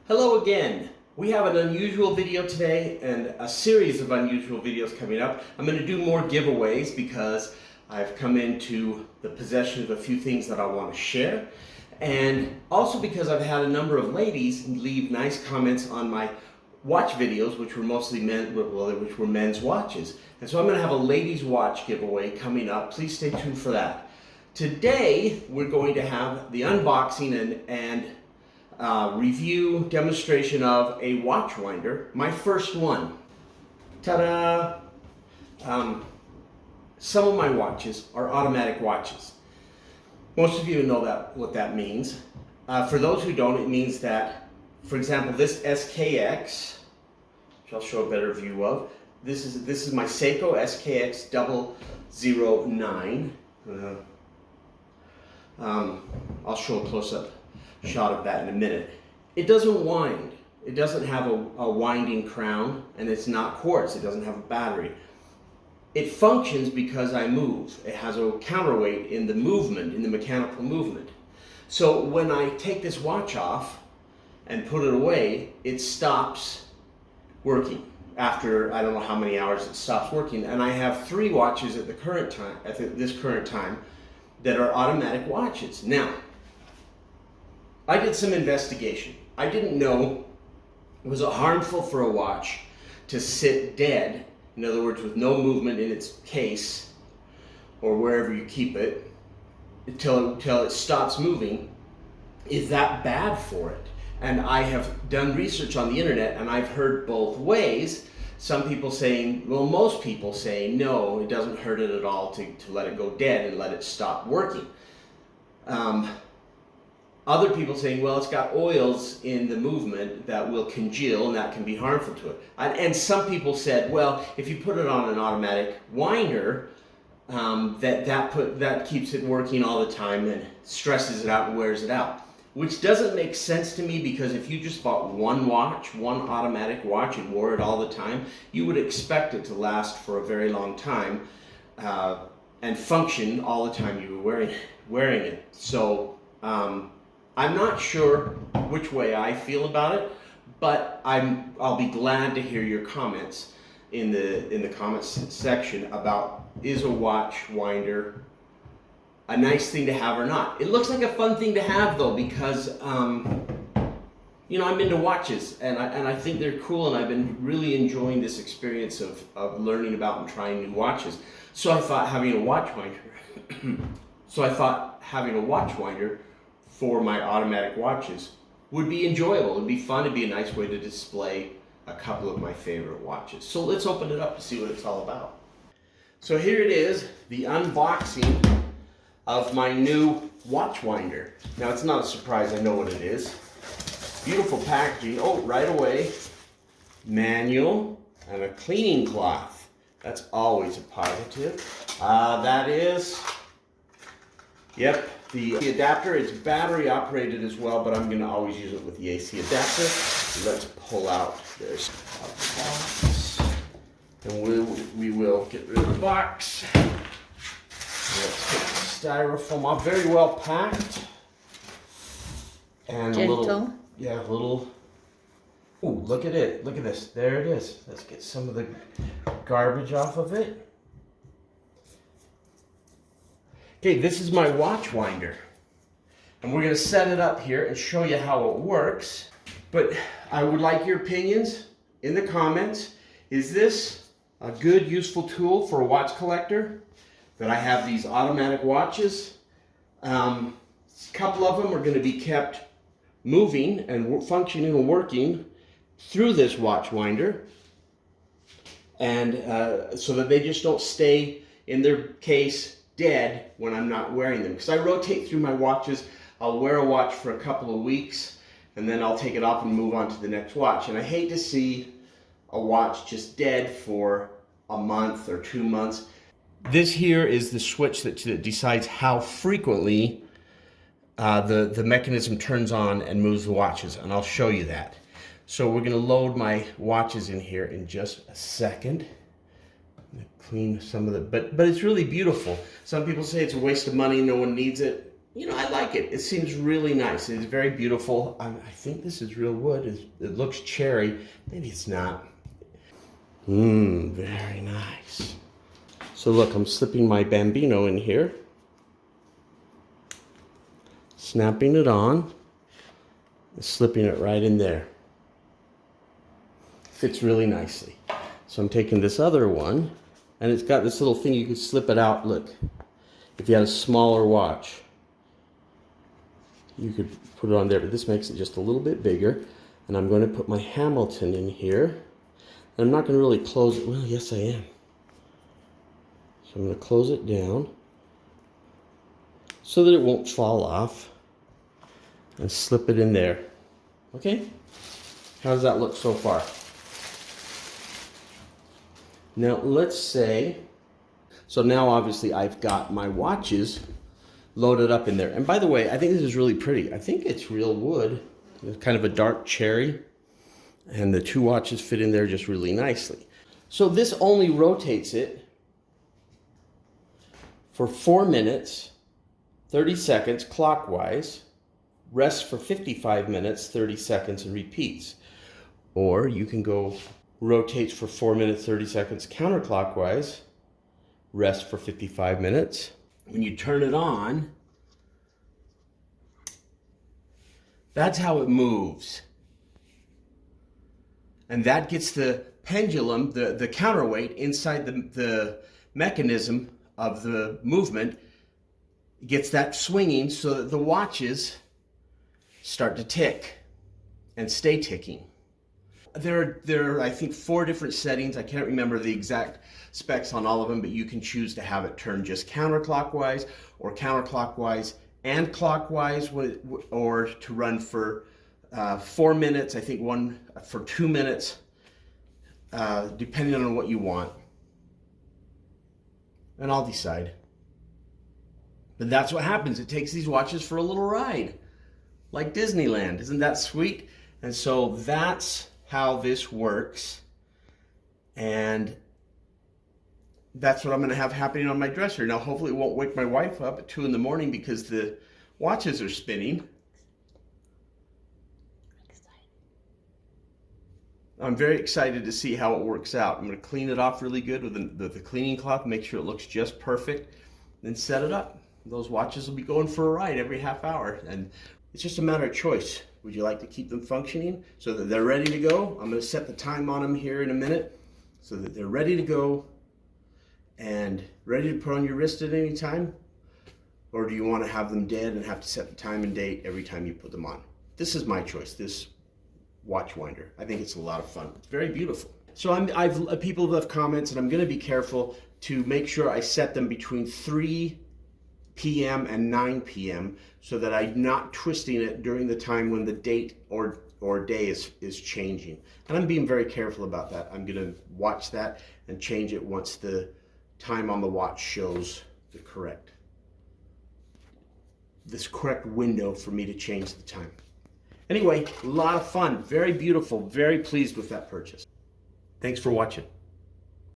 Hello again. We have an unusual video today and a series of unusual videos coming up. I'm going to do more giveaways because I've come into the possession of a few things that I want to share, and also because I've had a number of ladies leave nice comments on my watch videos, which were mostly which were men's watches. And so I'm going to have a ladies watch giveaway coming up. Please stay tuned for that. Today we're going to have the unboxing and review demonstration of a watch winder, my first one. Ta-da! Some of my watches are automatic watches. Most of you know what that means. For those who don't, it means that, for example, this SKX, which I'll show a better view of. This is my Seiko SKX 009. I'll show a close-up shot of that in a minute. It doesn't wind. It doesn't have a winding crown, and it's not quartz. It doesn't have a battery. It functions because I move. It has a counterweight in the movement, in the mechanical movement. So when I take this watch off and put it away, it stops working. After I don't know how many hours it stops working. And I have 3 watches at this current time that are automatic watches. Now, I did some investigation. I didn't know, was it harmful for a watch to sit dead, in other words, with no movement in its case or wherever you keep it, until it stops moving? Is that bad for it? And I have done research on the internet, and I've heard both ways. Some people saying, well, most people say, no, it doesn't hurt it at all to let it go dead and let it stop working. Other people saying, well, it's got oils in the movement that will congeal and that can be harmful to it. And some people said, well, if you put it on an automatic winder, that keeps it working all the time and stresses it out and wears it out. Which doesn't make sense to me, because if you just bought one automatic watch, and wore it all the time, you would expect it to last for a very long time and function all the time you were wearing it. So I'm not sure which way I feel about it, but I'll be glad to hear your comments in the comments section about, is a watch winder a nice thing to have or not. It looks like a fun thing to have though, because I'm into watches, and I think they're cool, and I've been really enjoying this experience of learning about and trying new watches. So I thought having a watch winder for my automatic watches would be enjoyable. It'd be fun. It'd be a nice way to display a couple of my favorite watches. So let's open it up to see what it's all about. So here it is, the unboxing of my new watch winder. Now, it's not a surprise, I know what it is. Beautiful packaging. Oh, right away, manual and a cleaning cloth. That's always a positive. That is, yep, the adapter. It's battery operated as well, but I'm going to always use it with the AC adapter. Let's pull out this box, and we will get rid of the box. Let's take the styrofoam off. Very well packed, and gentle. a little. Ooh, look at it! Look at this. There it is. Let's get some of the garbage off of it. Okay, this is my watch winder, and we're going to set it up here and show you how it works. But I would like your opinions in the comments. Is this a good, useful tool for a watch collector? That I have these automatic watches. A couple of them are going to be kept moving and functioning and working through this watch winder, and so that they just don't stay in their case dead when I'm not wearing them. Because I rotate through my watches. I'll wear a watch for a couple of weeks, and then I'll take it off and move on to the next watch. And I hate to see a watch just dead for a month or 2 months. This here is the switch that decides how frequently the mechanism turns on and moves the watches, and I'll show you that. So we're going to load my watches in here in just a second. I'm going to clean some of the, but it's really beautiful. Some people say it's a waste of money, no one needs it. you know, I like it. It seems really nice. It's very beautiful. I think this is real wood. It looks cherry. Maybe it's not. Very nice. So look, I'm slipping my Bambino in here. Snapping it on. And slipping it right in there. Fits really nicely. So I'm taking this other one, and it's got this little thing you can slip it out. Look, if you had a smaller watch, you could put it on there, but this makes it just a little bit bigger. And I'm going to put my Hamilton in here. And I'm not going to really close it. Well, yes, I am. So I'm going to close it down so that it won't fall off, and slip it in there. Okay? How does that look so far? Now, let's say, so now obviously I've got my watches loaded up in there. And by the way, I think this is really pretty. I think it's real wood. It's kind of a dark cherry. And the two watches fit in there just really nicely. So this only rotates it for 4 minutes, 30 seconds clockwise, rests for 55 minutes, 30 seconds, and repeats. Or you can go rotates for 4 minutes, 30 seconds counterclockwise, rest for 55 minutes. When you turn it on, that's how it moves. And that gets the pendulum, the counterweight inside the mechanism of the movement, gets that swinging so that the watches start to tick and stay ticking. There are, I think, 4 different settings. I can't remember the exact specs on all of them, but you can choose to have it turn just counterclockwise or counterclockwise and clockwise, or to run for 4 minutes, I think one for 2 minutes, depending on what you want. And I'll decide. But that's what happens. It takes these watches for a little ride, like Disneyland. Isn't that sweet? And so that's how this works. And that's what I'm going to have happening on my dresser. Now, hopefully it won't wake my wife up at 2 in the morning because the watches are spinning. I'm very excited to see how it works out. I'm going to clean it off really good with the cleaning cloth, make sure it looks just perfect, then set it up. Those watches will be going for a ride every half hour, and it's just a matter of choice. Would you like to keep them functioning so that they're ready to go? I'm going to set the time on them here in a minute so that they're ready to go and ready to put on your wrist at any time. Or do you want to have them dead and have to set the time and date every time you put them on? This is my choice, this watch winder. I think it's a lot of fun. It's very beautiful. So people have left comments, and I'm going to be careful to make sure I set them between 3 p.m. and 9 p.m. so that I'm not twisting it during the time when the date or day is changing. And I'm being very careful about that. I'm going to watch that and change it once the time on the watch shows this correct window for me to change the time. Anyway, a lot of fun, very beautiful, very pleased with that purchase. Thanks for watching.